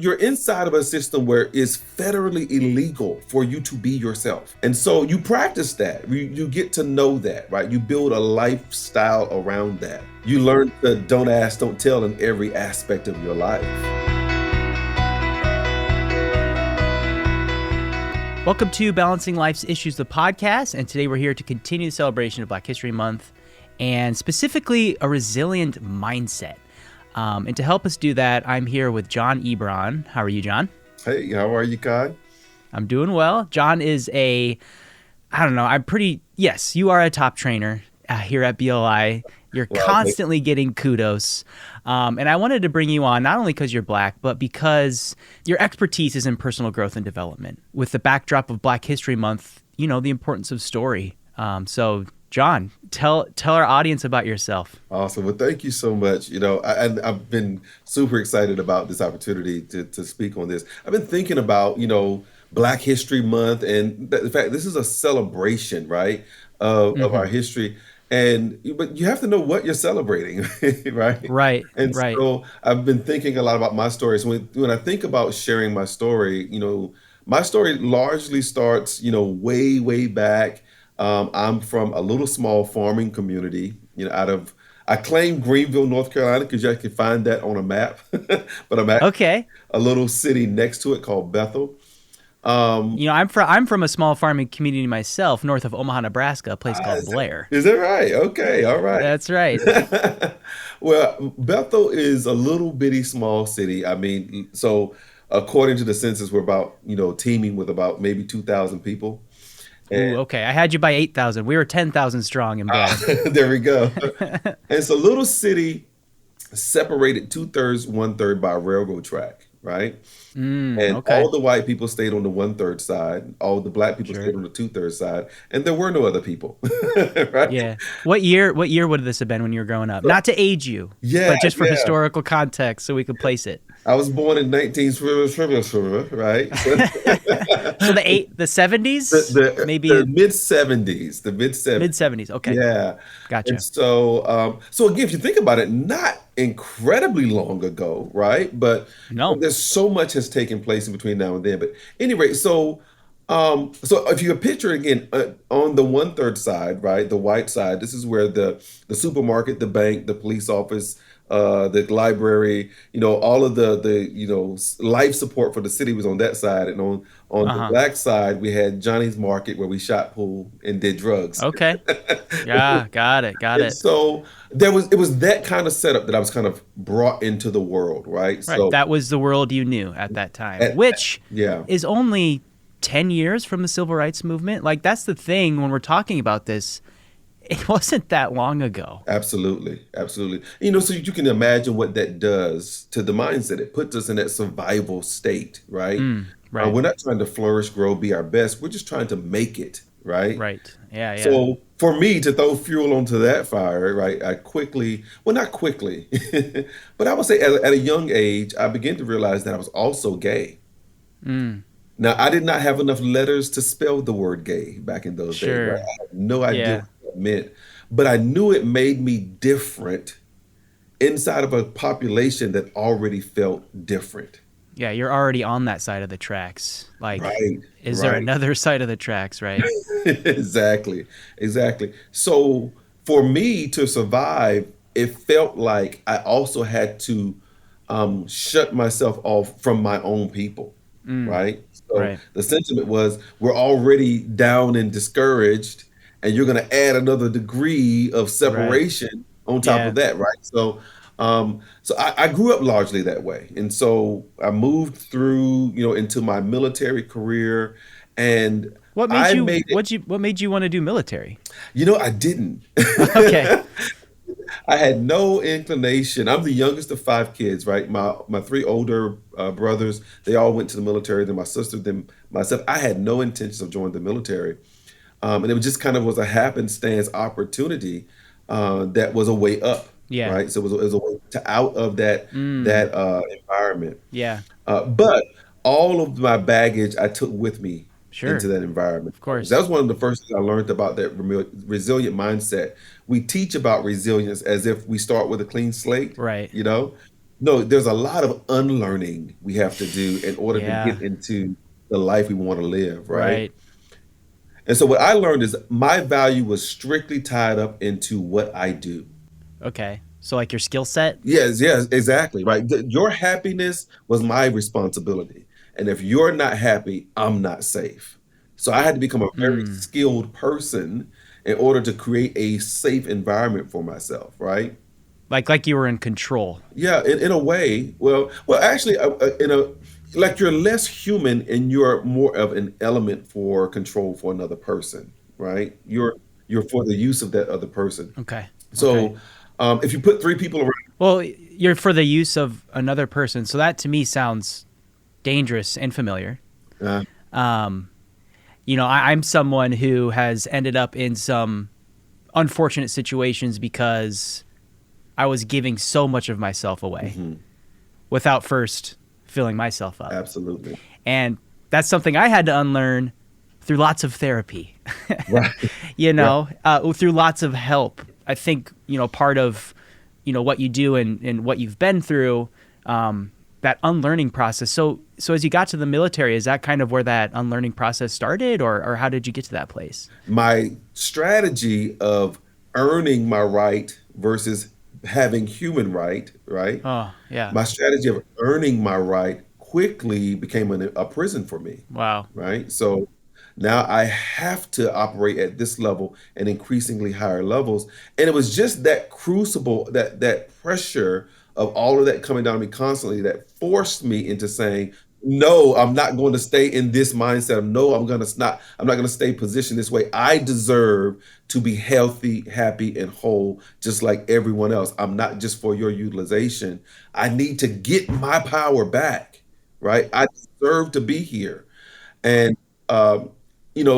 you're inside of a system where it's federally illegal for you to be yourself. And so you practice that. You get to know that, right? You build a lifestyle around that. You learn to don't ask, don't tell in every aspect of your life. Welcome to Balancing Life's Issues, the podcast. And today we're here to continue the celebration of Black History Month and specifically a resilient mindset. And to help us do that, I'm here with John Ebron. How are you, John? Hey, how are you, Kai? I'm doing well. John is yes, you are a top trainer here at BLI. You're constantly getting kudos. And I wanted to bring you on not only because you're Black, but because your expertise is in personal growth and development. With the backdrop of Black History Month, you know, the importance of story. So John, tell our audience about yourself. Awesome. Well, thank you so much. You know, I've been super excited about this opportunity to speak on this. I've been thinking about, you know, Black History Month, and in fact, this is a celebration, right, of our history. But you have to know what you're celebrating, right? Right. And so I've been thinking a lot about my stories. When I think about sharing my story, you know, my story largely starts, you know, way back. I'm from a little small farming community, you know, I claim Greenville, North Carolina, because you can find that on a map, but I'm actually a little city next to it called Bethel. You know, I'm from a small farming community myself, north of Omaha, Nebraska, a place called Blair. Is that right? Okay, all right. That's right. Well, Bethel is a little bitty small city. I mean, so according to the census, we're about, you know, teeming with about maybe 2,000 people. Ooh, okay. I had you by 8,000. We were 10,000 strong in Blair. There we go. And it's a little city separated 2/3, 1/3 by a railroad track, right? All the white people stayed on the 1/3 side. All the Black people stayed on the 2/3 side, and there were no other people, right? Yeah. What year would this have been when you were growing up? Not to age you, but just for historical context, so we could place it. I was born in 1970, right? So the 70s, maybe the mid-70s, Mid-70s. Okay. Yeah. Gotcha. And so, again, if you think about it, not incredibly long ago, right? But there's so much has taken place in between now and then. But anyway, so if you could picture again on the 1/3 side, right, the white side, this is where the supermarket, the bank, the police office, the library, you know, all of the you know, life support for the city was on that side, and on the Black side we had Johnny's Market, where we shot pool and did drugs. Okay. Yeah, got it. So it was that kind of setup that I was kind of brought into the world, right? Right. So that was the world you knew at that time, which is only 10 years from the Civil Rights Movement. Like, that's the thing when we're talking about this. It wasn't that long ago. Absolutely. You know, so you can imagine what that does to the mindset. It puts us in that survival state, right? Right. We're not trying to flourish, grow, be our best. We're just trying to make it, right? Right. Yeah. So for me to throw fuel onto that fire, right, not quickly, but I would say at a young age, I began to realize that I was also gay. Now, I did not have enough letters to spell the word gay back in those days. Right? I had no idea what that meant, but I knew it made me different inside of a population that already felt different. Yeah, you're already on that side of the tracks. Like, is there another side of the tracks, right? Exactly. So for me to survive, it felt like I also had to shut myself off from my own people, right? So the sentiment was, we're already down and discouraged, and you're going to add another degree of separation on top of that, right? So I grew up largely that way. And so I moved through, you know, into my military career. And what made you want to do military? You know, I didn't. Okay. I had no inclination. I'm the youngest of 5 kids, right? My 3 older brothers, they all went to the military. Then my sister, then myself. I had no intentions of joining the military. And it just kind of was a happenstance opportunity that was a way up. Yeah. Right. So it was a way out of that environment. Yeah. But all of my baggage I took with me into that environment. Of course. That was one of the first things I learned about that resilient mindset. We teach about resilience as if we start with a clean slate. Right. You know, No, there's a lot of unlearning we have to do in order to Yeah, get into the life we want to live, right? right. And so what I learned is my value was strictly tied up into what I do. Okay. So like your skill set? Yes, yes, exactly, right. Your happiness was my responsibility. And if you're not happy, I'm not safe. So I had to become a very Mm. skilled person in order to create a safe environment for myself, right? Like you were in control. Yeah, in a way. Well, actually, in a like you're less human and you're more of an element for control for another person, right? You're for the use of that other person. Okay. Okay. So, if you put three people around, Well, you're for the use of another person. So that to me sounds dangerous and familiar. uh, Um, I'm someone who has ended up in some unfortunate situations because I was giving so much of myself away mhm, without first filling myself up. absolutely, And that's something I had to unlearn through lots of therapy, right, right, through lots of help. I think, part of, what you do and what you've been through, that unlearning process. So as you got to the military, is that kind of where that unlearning process started, or how did you get to that place? my strategy of earning my right versus having human right, right? Oh, yeah. My strategy of earning my right quickly became a prison for me, Wow. right? So now I have to operate at this level and increasingly higher levels. And it was just that crucible, that pressure of all of that coming down on me constantly that forced me into saying, no, I'm not going to stay in this mindset of no, I'm not going to stay positioned this way. I deserve to be healthy, happy, and whole, just like everyone else. I'm not just for your utilization. I need to get my power back, right? I deserve to be here. And um,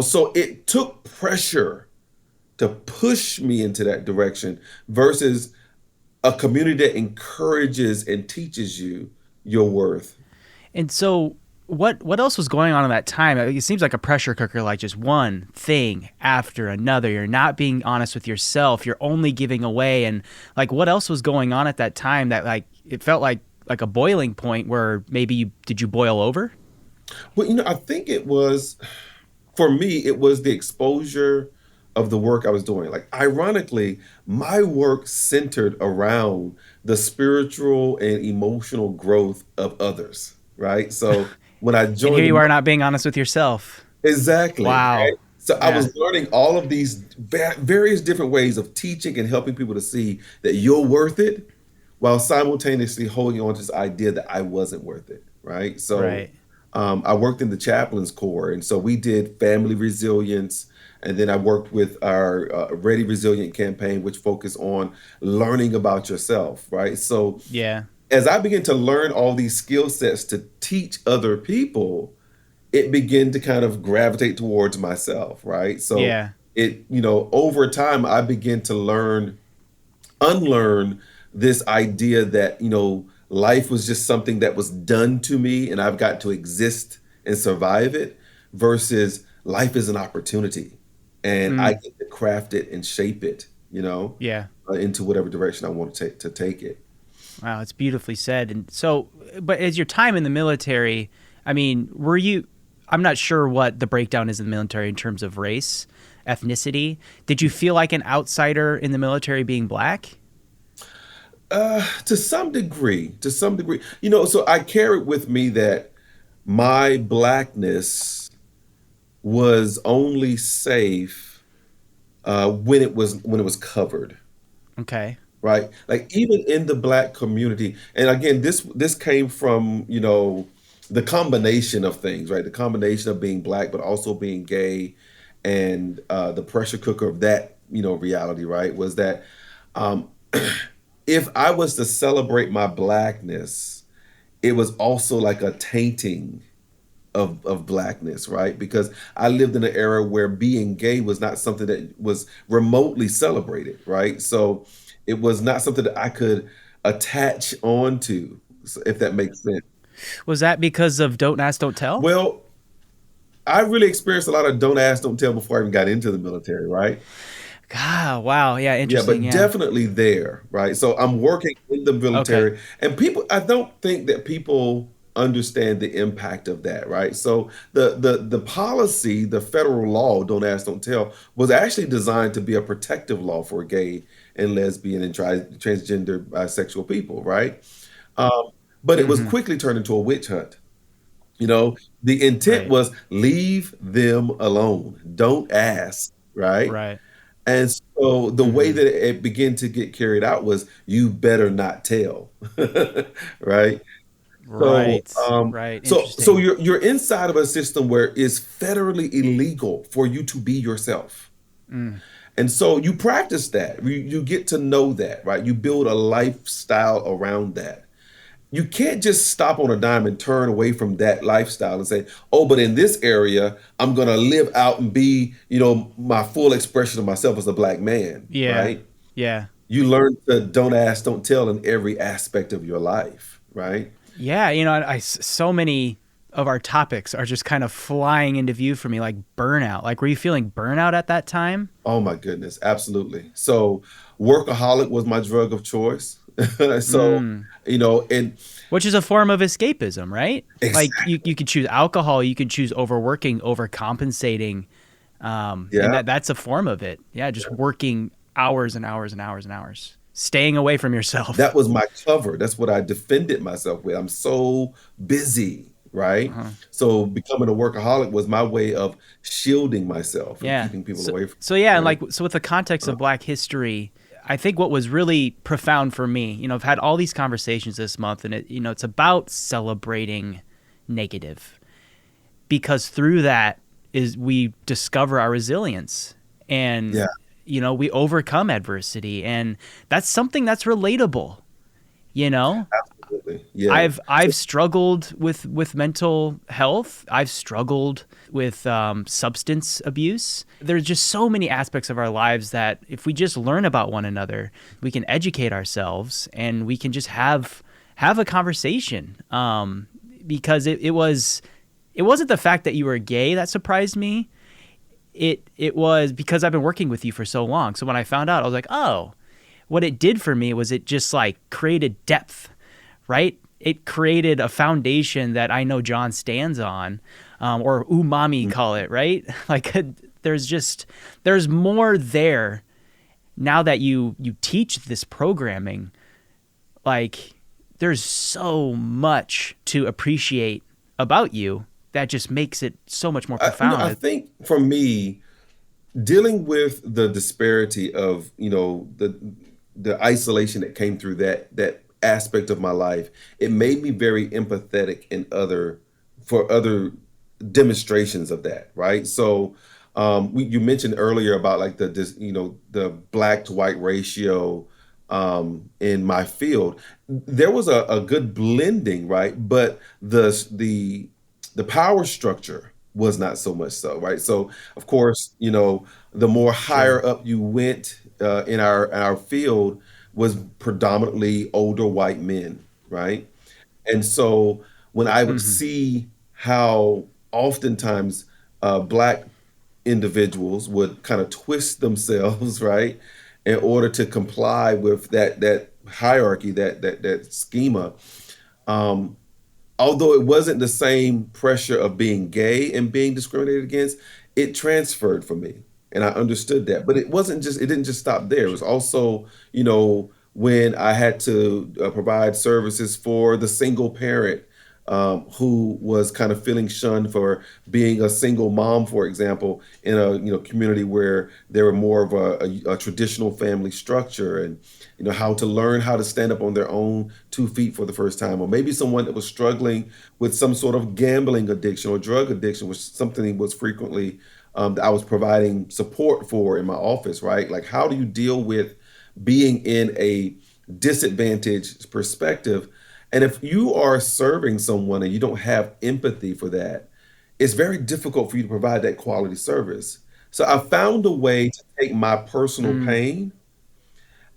so it took pressure to push me into that direction versus a community that encourages and teaches you your worth. And so what else was going on in that time? It seems like a pressure cooker, like just one thing after another. You're not being honest with yourself. You're only giving away. And like, what else was going on at that time that like it felt like a boiling point where maybe did you boil over? Well, I think it was, for me, it was the exposure of the work I was doing. Like, ironically, my work centered around the spiritual and emotional growth of others, right? So when I And here joined you are not being honest with yourself. exactly, right? Wow. So I Yeah. was learning all of these various different ways of teaching and helping people to see that you're worth it while simultaneously holding on to this idea that I wasn't worth it, right? So Right. I worked in the chaplains corps, and so we did family resilience, and then I worked with our Ready Resilient campaign, which focused on learning about yourself, right? So Yeah. as I began to learn all these skill sets to teach other people, it began to kind of gravitate towards myself, right? So Yeah. over time, I began to unlearn this idea that, life was just something that was done to me and I've got to exist and survive it versus life is an opportunity and I Mm. get to craft it and shape it, Yeah. into whatever direction I want to take it. Wow, it's beautifully said. And so, but as your time in the military, I mean, were you? I'm not sure what the breakdown is in the military in terms of race, ethnicity. Did you feel like an outsider in the military being black? To some degree, so I carried with me that my blackness was only safe when it was covered, Okay. right? Like even in the black community, and again, this came from the combination of things, right? The combination of being black, but also being gay, and the pressure cooker of that reality, right? Was that um, if I was to celebrate my blackness, it was also like a tainting of blackness, right? Because I lived in an era where being gay was not something that was remotely celebrated, right? So it was not something that I could attach onto, if that makes sense. Was that because of don't ask, don't tell? Well, I really experienced a lot of don't ask, don't tell before I even got into the military, right? Ah, wow. Yeah, Yeah, interesting. but Yeah. definitely there, right? So I'm working in the Okay. military, and people, I don't think that people understand the impact of that, right? So the policy, the federal law, don't ask, don't tell, was actually designed to be a protective law for gay and lesbian and transgender bisexual people, right? Um, but it was Mm-hmm. quickly turned into a witch hunt. You know, the intent Right. was leave them alone, don't ask, right? Right. And so the way Mm-hmm. that it began to get carried out was you better not tell. Right? So Right. Right. so Interesting. you're inside of a system where it's federally illegal for you to be yourself. Mm. And so you practice that. You get to know that, right? You build a lifestyle around that. You can't just stop on a dime and turn away from that lifestyle and say, oh, but in this area, I'm going to live out and be, my full expression of myself as a black man, Yeah. right? Yeah. You learn to don't ask, don't tell in every aspect of your life, right? Yeah. So many of our topics are just kind of flying into view for me, like burnout. Like, were you feeling burnout at that time? Oh my goodness, absolutely. So workaholic was my drug of choice. So, Mm. and Which is a form of escapism, right? Like exactly, you could choose alcohol, you could choose overworking, overcompensating, and yeah. that's a form of it. Yeah, just working hours and hours and hours and hours, staying away from yourself. That was my cover. That's what I defended myself with. I'm so busy, right? Uh-huh. So becoming a workaholic was my way of shielding myself and Yeah. keeping people So away from so yeah, me, and right? so with the context Uh, of Black history, I think what was really profound for me, I've had all these conversations this month, and it's about celebrating negative, because through that is we discover our resilience, and yeah, we overcome adversity, and that's something that's relatable. you know absolutely. Yeah. I've struggled with mental health. I've struggled with substance abuse. There's just so many aspects of our lives that if we just learn about one another, we can educate ourselves and we can just have a conversation. Because it wasn't the fact that you were gay that surprised me. It was because I've been working with you for so long. So when I found out, I was like, oh, what it did for me was it just like created depth, right? It created a foundation that I know John stands on, or umami Mm. call it, right? Like there's more there now that you teach this programming. Like there's so much to appreciate about you that just makes it so much more I profound. think for me, dealing with the disparity of, the isolation that came through that aspect of my life, it made me very empathetic in other demonstrations of that, right? So you mentioned earlier about like the black to white ratio in my field. There was a good blending, right? But the power structure was not so much so, right? So of course, the more Sure. higher up you went in our field was predominantly older white men, right? And so when I would Hmm. see how oftentimes black individuals would kind of twist themselves, right, in order to comply with that hierarchy, that schema. Um, Although it wasn't the same pressure of being gay and being discriminated against, it transferred for me. And I understood that. But it didn't just stop there. It was also, when I had to provide services for the single parent who was kind of feeling shunned for being a single mom, for example, in a community where there were more of a traditional family structure, and how to learn how to stand up on their own 2 feet for the first time, or maybe someone that was struggling with some sort of gambling addiction or drug addiction, which something was frequently that I was providing support for in my office, right? Like, how do you deal with being in a disadvantaged perspective? And if you are serving someone and you don't have empathy for that, it's very difficult for you to provide that quality service. So I found a way to take my personal Mm. pain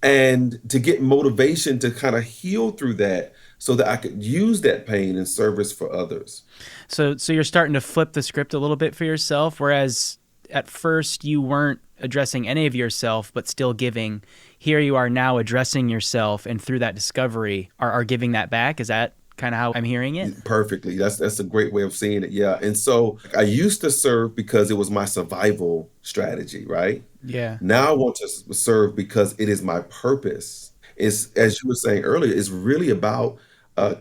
and to get motivation to kind of heal through that so that I could use that pain in service for others. So you're starting to flip the script a little bit for yourself, whereas at first you weren't addressing any of yourself, but still giving. Here you are now addressing yourself, and through that discovery are giving that back. Is that kind of how I'm hearing it? Perfectly. That's a great way of seeing it. Yeah. And so I used to serve because it was my survival strategy, right? Yeah. Now I want to serve because it is my purpose. It's, as you were saying earlier, it's really about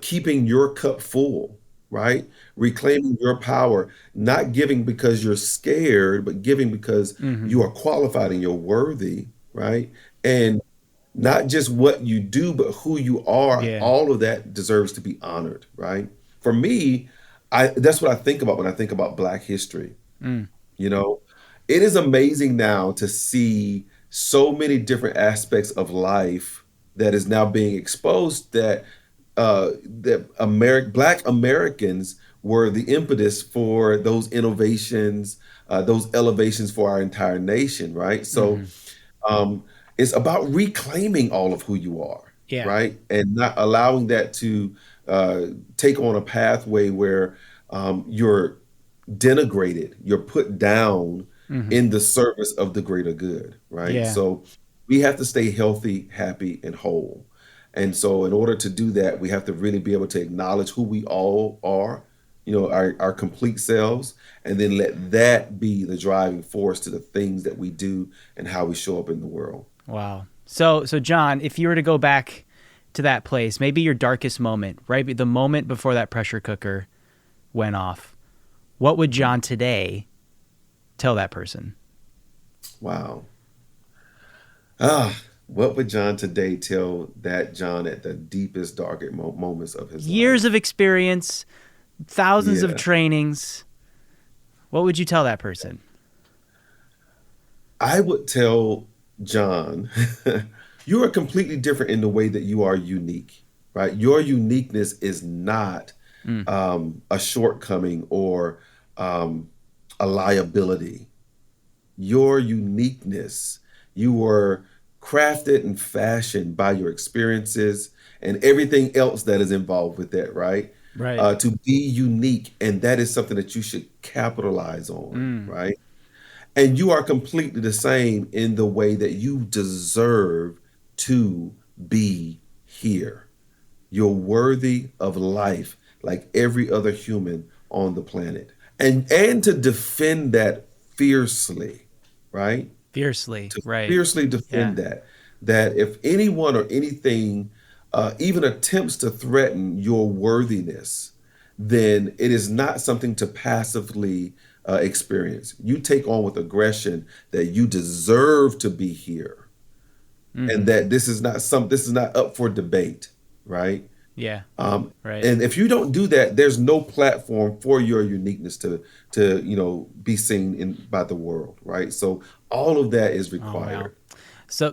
keeping your cup full, right? Reclaiming your power, not giving because you're scared, but giving because Mm-hmm. you are qualified and you're worthy, right? And not just what you do, but who you are. Yeah. All of that deserves to be honored, right? For me, I that's what I think about when I think about Black history. Mm. You know, it is amazing now to see so many different aspects of life that is now being exposed that Black Americans were the impetus for those innovations, those elevations for our entire nation, right? So Mm-hmm. um, it's about reclaiming all of who you are, Yeah. right? And not allowing that to uh, take on a pathway where you're denigrated, you're put down Mm-hmm. in the service of the greater good, right? Yeah. So we have to stay healthy, happy, and whole. And so in order to do that, we have to really be able to acknowledge who we all are, our complete selves, and then let that be the driving force to the things that we do and how we show up in the world. Wow. So John, if you were to go back to that place, maybe your darkest moment, right? The moment before that pressure cooker went off, what would John today tell that person? Wow. What would John today tell that John at the deepest, darkest moments of his Years of life? experience, thousands of Yeah. trainings. What would you tell that person? I would tell John, you are completely different in the way that you are unique, right? Your uniqueness is not Mm. a shortcoming or um, a liability. Your uniqueness, you were crafted and fashioned by your experiences and everything else that is involved with that, right? Right. To be unique. And that is something that you should capitalize on, Mm. right? And you are completely the same in the way that you deserve to be here. You're worthy of life like every other human on the planet. And to defend that fiercely, right? Fiercely. To Right. fiercely Yeah. defend that if anyone or anything even attempts to threaten your worthiness, then it is not something to passively experience. You take on with aggression that you deserve to be here, and Mm-hmm. that this is not up for debate, right? Yeah. Um, Right. and if you don't do that, there's no platform for your uniqueness to be seen in by the world, right? So all of that is Oh, wow. required.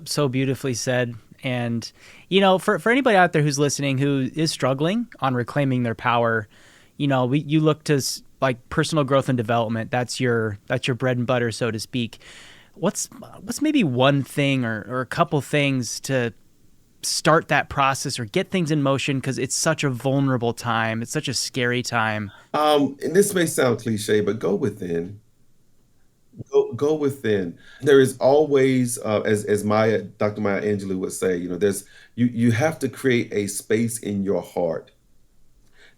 So beautifully said. And for anybody out there who's listening who is struggling on reclaiming their power, you look to like personal growth and development. That's your bread and butter, so to speak. What's maybe one thing or a couple things to start that process or get things in motion, because it's such a vulnerable time. It's such a scary time. And this may sound cliche, but go within. Go within. There is always, as Maya, Dr. Maya Angelou would say, you have to create a space in your heart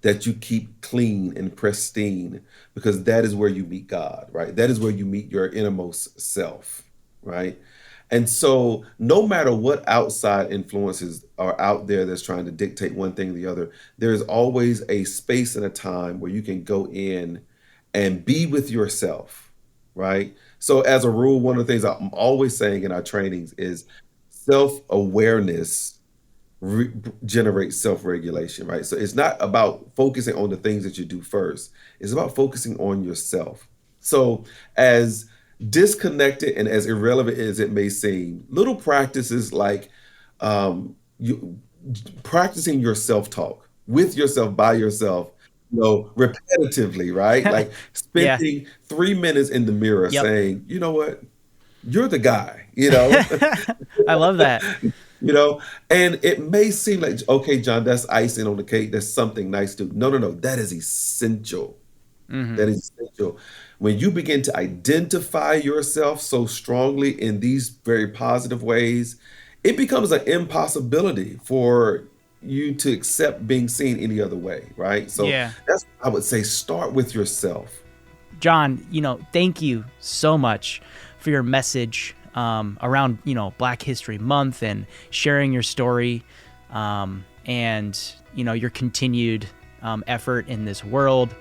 that you keep clean and pristine, because that is where you meet God, right? That is where you meet your innermost self, right? And so, no matter what outside influences are out there that's trying to dictate one thing or the other, there is always a space and a time where you can go in and be with yourself, right? So, as a rule, one of the things I'm always saying in our trainings is self awareness generate self-regulation, right? So it's not about focusing on the things that you do first. It's about focusing on yourself. So as disconnected and as irrelevant as it may seem, little practices like you practicing your self-talk with yourself by yourself, repetitively, right? Like Yeah. spending 3 minutes in the mirror Yep. saying, you know what, you're the guy, I love that. you know, and it may seem like, okay, John, that's icing on the cake. That's something nice to do. No, no, no. That is essential. That is essential. When you begin to identify yourself so strongly in these very positive ways, it becomes an impossibility for you to accept being seen any other way, right? So Yeah. that's, I would say, start with yourself. John, thank you so much for your message around, Black History Month and sharing your story and, your continued effort in this world.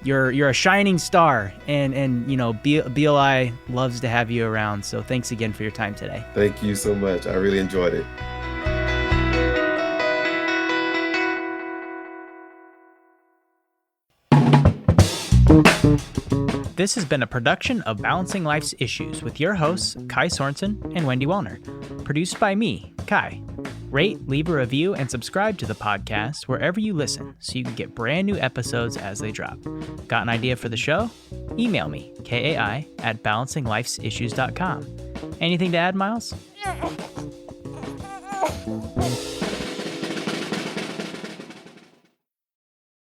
You're a shining star, and BLI loves to have you around. So thanks again for your time today. Thank you so much. I really enjoyed it. This has been a production of Balancing Life's Issues with your hosts, Kai Sorensen and Wendy Wallner. Produced by me, Kai. Rate, leave a review, and subscribe to the podcast wherever you listen so you can get brand new episodes as they drop. Got an idea for the show? Email me, kai@balancinglifesissues.com. Anything to add, Miles?